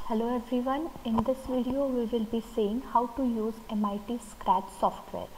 Hello everyone, in this video we will be seeing how to use MIT Scratch software.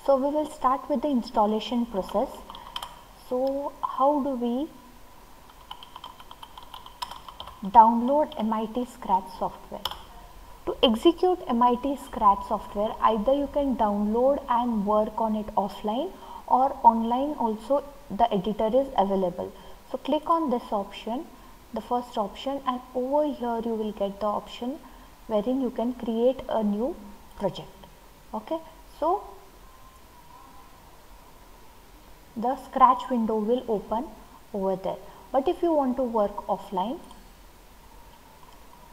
So we will start with the installation process. So how do we download MIT Scratch software? To execute MIT Scratch software, either you can download and work on it offline or online also the editor is available. So click on this option, the first option, and over here you will get the option wherein you can create a new project. Okay, so the Scratch window will open over there, but if you want to work offline,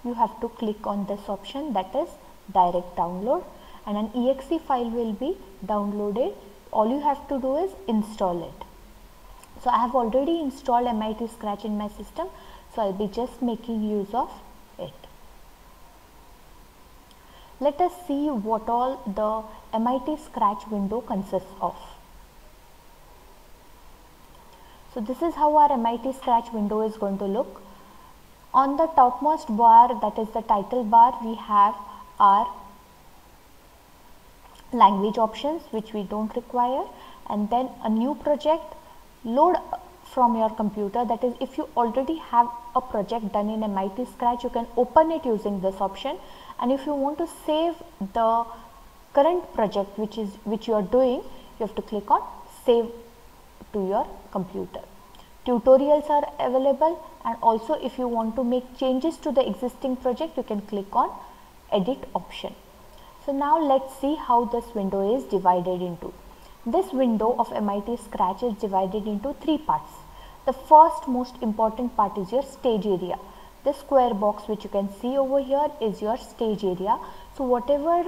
you have to click on this option, that is direct download, and an exe file will be downloaded. All you have to do is install it. So I have already installed MIT Scratch in my system, so I'll be just making use of it. Let us see what all the MIT Scratch window consists of. So this is how our MIT Scratch window is going to look. On the topmost bar, that is the title bar, we have our language options which we don't require, and then a new project, load from your computer, that is if you already have a project done in MIT Scratch, you can open it using this option, and if you want to save the current project which you are doing, you have to click on save to your computer. Tutorials are available, and also if you want to make changes to the existing project, you can click on edit option. So now let's see how this window is divided into. This window of MIT Scratch is divided into three parts. The first most important part is your stage area. This square box which you can see over here is your stage area. So whatever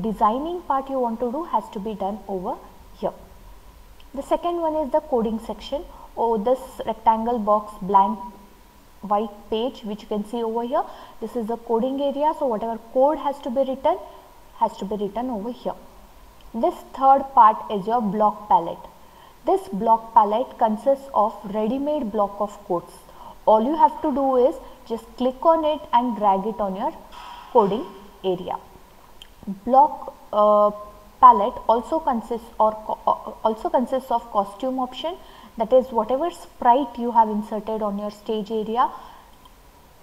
designing part you want to do has to be done over here. The second one is the coding section. This rectangle box, blank white page which you can see over here, this is the coding area. So whatever code has to be written over here. This third part is your block palette. This block palette consists of ready-made block of codes. All you have to do is just click on it and drag it on your coding area. Block palette also consists of costume option, that is whatever sprite you have inserted on your stage area,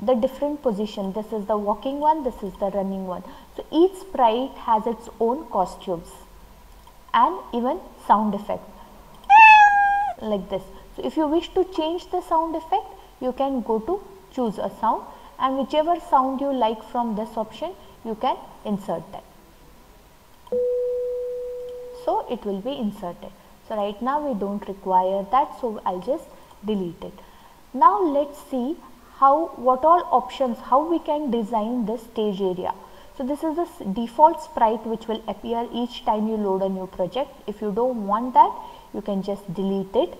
the different position. This is the walking one, this is the running one. So each sprite has its own costumes and even sound effect like this. So if you wish to change the sound effect, you can go to choose a sound, and whichever sound you like from this option, you can insert that. So it will be inserted. So right now we don't require that, so I'll just delete it. Now let's see what all options, how we can design this stage area. So this is the default sprite which will appear each time you load a new project. If you don't want that, you can just delete it.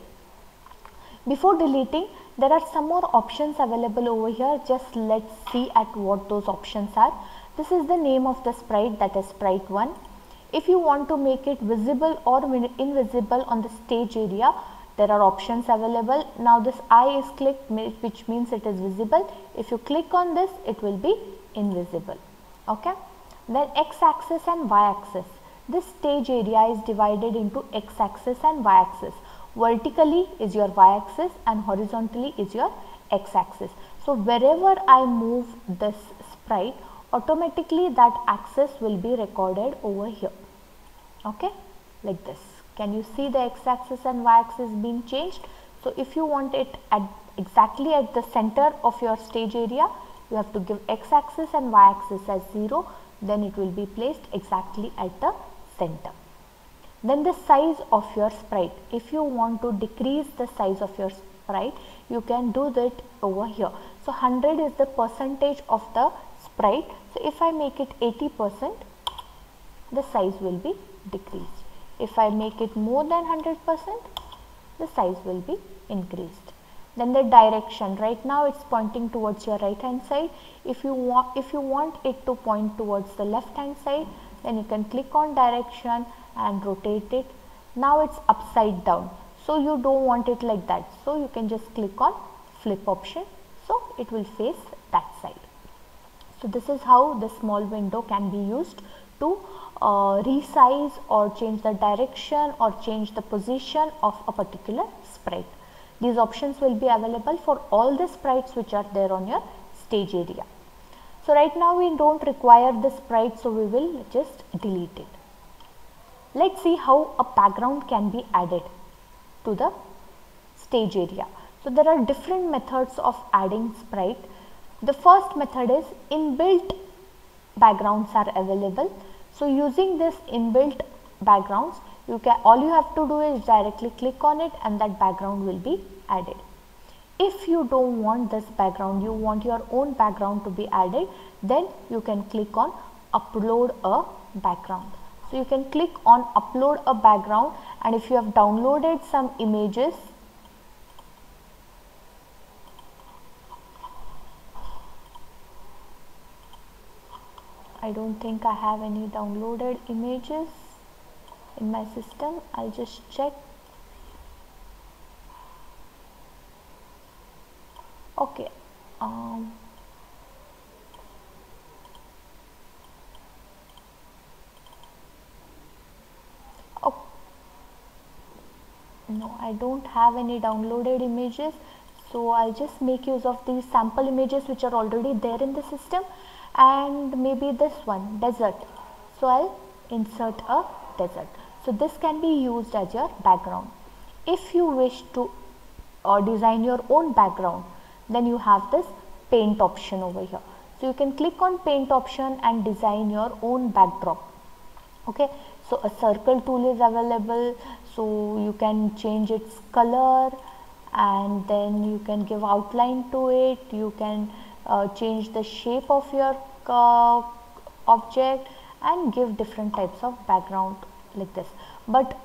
Before deleting, there are some more options available over here. Just let's see at what those options are. This is the name of the sprite, that is sprite 1. If you want to make it visible or invisible on the stage area, there are options available. Now this eye is clicked, which means it is visible. If you click on this, it will be invisible. Okay. Then x-axis and y-axis. This stage area is divided into x-axis and y-axis. Vertically is your y-axis and horizontally is your x-axis. So wherever I move this sprite, automatically that axis will be recorded over here. Okay, like this. Can you see the x-axis and y-axis being changed? So if you want it exactly at the center of your stage area, you have to give x-axis and y-axis as 0, then it will be placed exactly at the center. Then the size of your sprite. If you want to decrease the size of your sprite, you can do that over here. So 100 is the percentage of the sprite. So if I make it 80%, the size will be decreased. If I make it more than 100%, the size will be increased. Then the direction. Right now it's pointing towards your right hand side. If you want it to point towards the left hand side, then you can click on direction and rotate it. Now it's upside down, so you don't want it like that, so you can just click on flip option, so it will face that side. So this is how the small window can be used to resize or change the direction or change the position of a particular sprite. These options will be available for all the sprites which are there on your stage area. So right now we don't require the sprite, so we will just delete it. Let's see how a background can be added to the stage area. So there are different methods of adding sprite. The first method is inbuilt backgrounds are available. So using this inbuilt backgrounds, all you have to do is directly click on it and that background will be added. If you don't want this background, you want your own background to be added, then you can click on upload a background. So you can click on upload a background, and if you have downloaded some images, I don't think I have any downloaded images in my system. I'll just check. Okay. Oh, no, I don't have any downloaded images, so I'll just make use of these sample images which are already there in the system, and maybe this one, desert. So I'll insert a desert. So this can be used as your background. If you wish to design your own background, then you have this paint option over here. So you can click on paint option and design your own backdrop. Okay, so a circle tool is available, so you can change its color and then you can give outline to it. You can change the shape of your object and give different types of background like this. But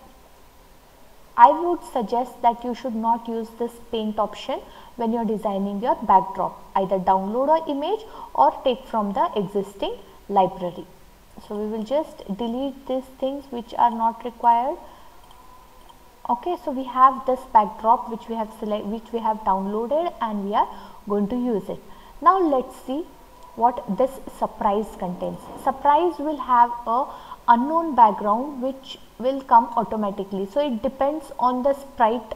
I would suggest that you should not use this paint option when you are designing your backdrop. Either download an image or take from the existing library. So we will just delete these things which are not required. Okay, so we have this backdrop which we have downloaded, and we are going to use it. Now let's see what this surprise contains. Surprise will have a unknown background which will come automatically. So it depends on the sprite,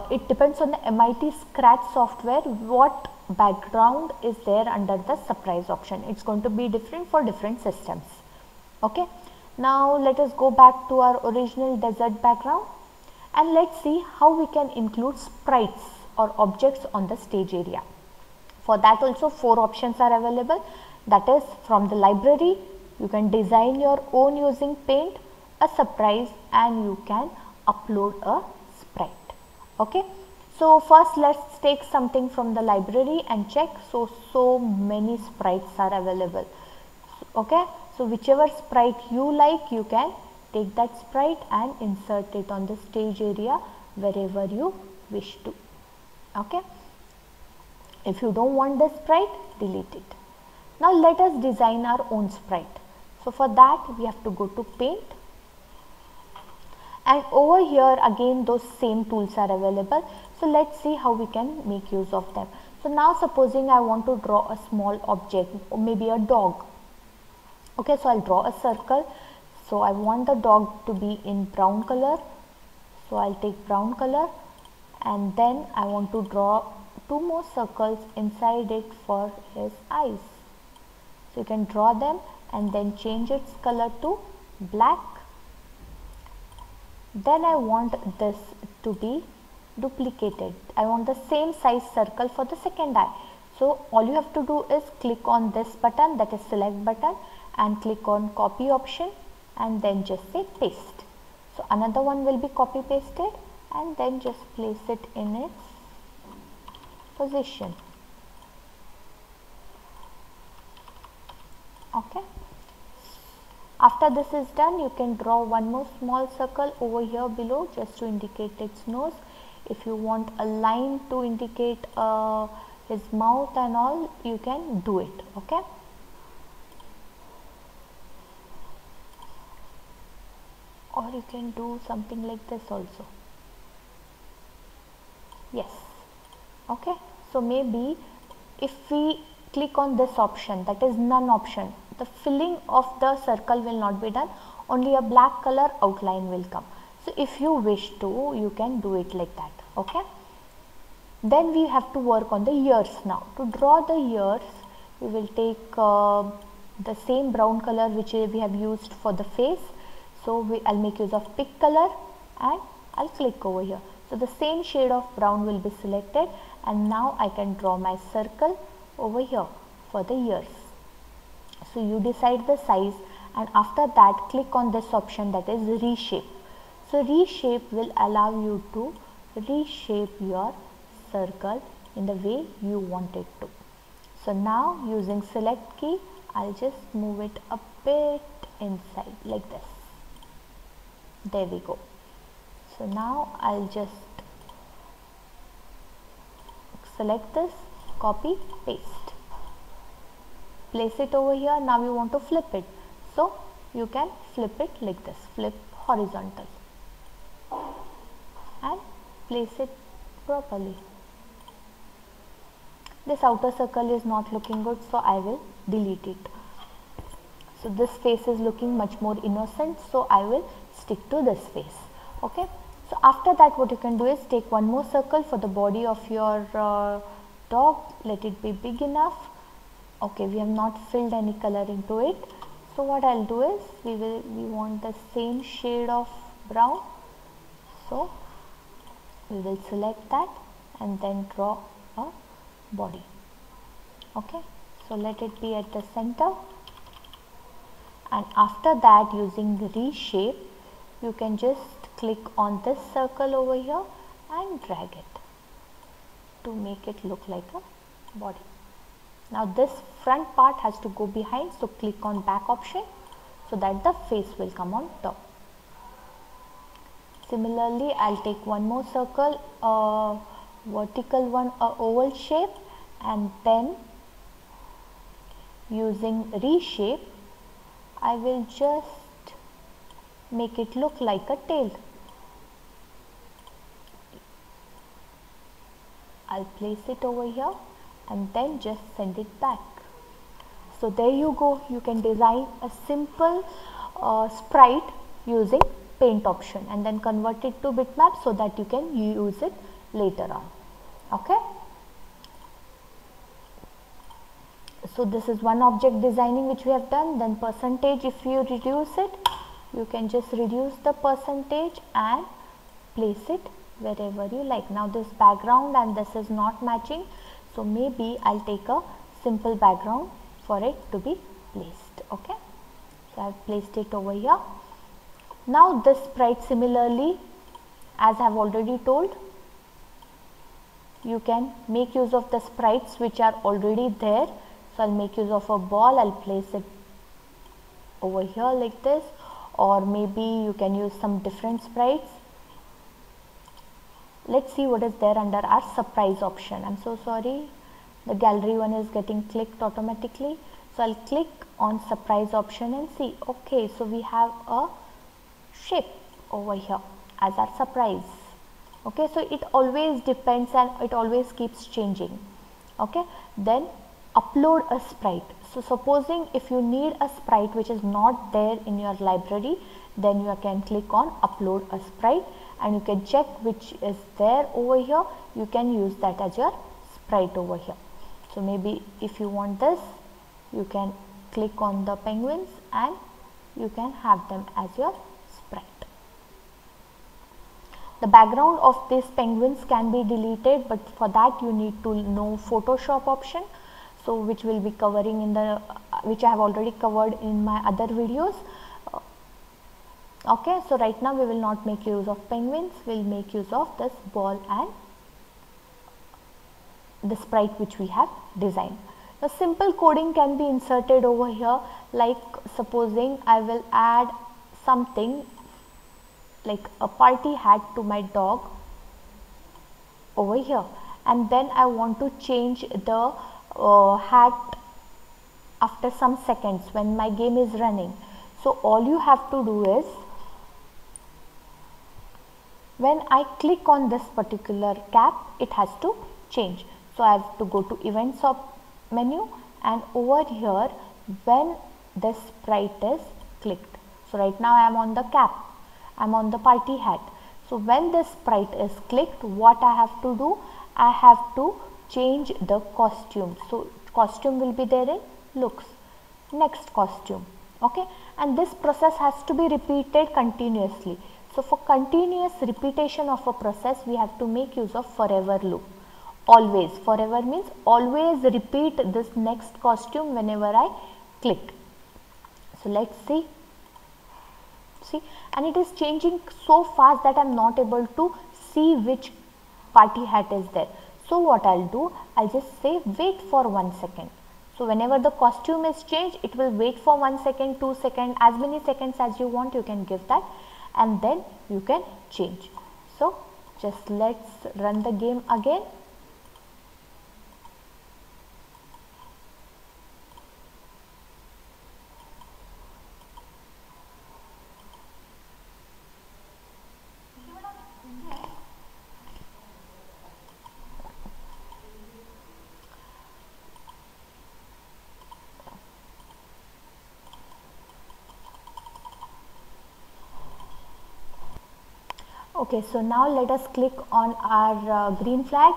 it depends on the MIT Scratch software what background is there under the surprise option. It's going to be different for different systems. Okay, now let us go back to our original desert background and let's see how we can include sprites or objects on the stage area. For that also 4 options are available. That is, from the library you can design your own using paint, a surprise, and you can upload a sprite. Okay, so first let's take something from the library and check. So many sprites are available. Okay, so whichever sprite you like, you can take that sprite and insert it on the stage area wherever you wish to. Okay, if you don't want the sprite, delete it. Now let us design our own sprite. So for that we have to go to paint, and over here again those same tools are available. So let's see how we can make use of them. So now supposing I want to draw a small object, or maybe a dog. Okay, so I'll draw a circle. So I want the dog to be in brown color. So I'll take brown color, and then I want to draw 2 more circles inside it for his eyes. So you can draw them and then change its color to black. Then I want this to be duplicated. I want the same size circle for the second eye. So all you have to do is click on this button, that is select button, and click on copy option and then just say paste. So another one will be copy pasted, and then just place it in its position. Okay, after this is done, you can draw one more small circle over here below just to indicate its nose. If you want a line to indicate his mouth and all, you can do it. Okay, or you can do something like this also. Yes. Okay, so maybe if we click on this option, that is none option, the filling of the circle will not be done, only a black color outline will come. So if you wish to, you can do it like that. Okay, then we have to work on the ears. Now to draw the ears, we will take the same brown color which we have used for the face. So I'll make use of pick color and I'll click over here. So the same shade of brown will be selected, and now I can draw my circle over here for the ears. So you decide the size, and after that click on this option, that is reshape. So reshape will allow you to reshape your circle in the way you want it to. So now using select key, I'll just move it a bit inside like this. There we go. So now I'll just select this, copy, paste, place it over here. Now you want to flip it, so you can flip it like this, flip horizontal and place it properly. This outer circle is not looking good, so I will delete it. So this face is looking much more innocent, so I will stick to this face. Okay, so after that what you can do is take one more circle for the body of your dog, let it be big enough. Okay, we have not filled any color into it, so what I'll do is we want the same shade of brown, so we will select that and then draw a body. Okay, so let it be at the center, and after that using the reshape, you can just click on this circle over here and drag it to make it look like a body. Now this front part has to go behind, so click on back option so that the face will come on top. Similarly, I'll take one more circle, a vertical one, a oval shape, and then using reshape, I will just make it look like a tail. I'll place it over here and then just send it back. So there you go, you can design a simple sprite using paint option and then convert it to bitmap so that you can use it later on. Okay, so this is one object designing which we have done. Then percentage, if you reduce it, you can just reduce the percentage and place it wherever you like. Now this background and this is not matching, so maybe I'll take a simple background for it to be placed. Okay, so I've placed it over here. Now this sprite, similarly, as I've already told, you can make use of the sprites which are already there. So I'll make use of a ball, I'll place it over here like this, or maybe you can use some different sprites. Let's see what is there under our surprise option. I'm so sorry, the gallery one is getting clicked automatically. So I'll click on surprise option and see. Okay, so we have a shape over here as our surprise. Okay, so it always depends and it always keeps changing. Okay, then upload a sprite. So supposing if you need a sprite which is not there in your library, then you can click on upload a sprite and you can check which is there over here. You can use that as your sprite over here. So maybe if you want this, you can click on the penguins and you can have them as your sprite. The background of these penguins can be deleted, but for that you need to know Photoshop option, so which will be covering in the which I have already covered in my other videos. Okay, so right now we will not make use of penguins, we will make use of this ball and the sprite which we have designed. Now simple coding can be inserted over here, like supposing I will add something like a party hat to my dog over here, and then I want to change the hat after some seconds when my game is running. So all you have to do is, when I click on this particular cap, it has to change. So I have to go to events menu, and over here when the sprite is clicked. So right now I am on the cap, I am on the party hat. So when the sprite is clicked, what I have to do? I have to change the costume. So costume will be there in looks, next costume, okay, and this process has to be repeated continuously. So for continuous repetition of a process, we have to make use of forever loop. Always, forever means always repeat this next costume whenever I click. So let's see, and it is changing so fast that I am not able to see which party hat is there. So what I'll do, I'll just say wait for 1 second. So whenever the costume is changed, it will wait for 1 second, 2 seconds, as many seconds as you want, you can give that, and then you can change. So just let's run the game again. Okay, so now let us click on our green flag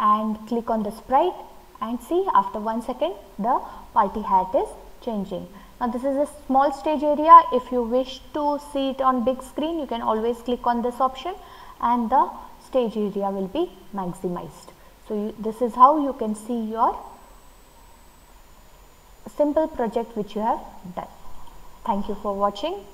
and click on the sprite, and see after 1 second the party hat is changing. Now this is a small stage area. If you wish to see it on big screen, you can always click on this option and the stage area will be maximized. So this is how you can see your simple project which you have done. Thank you for watching.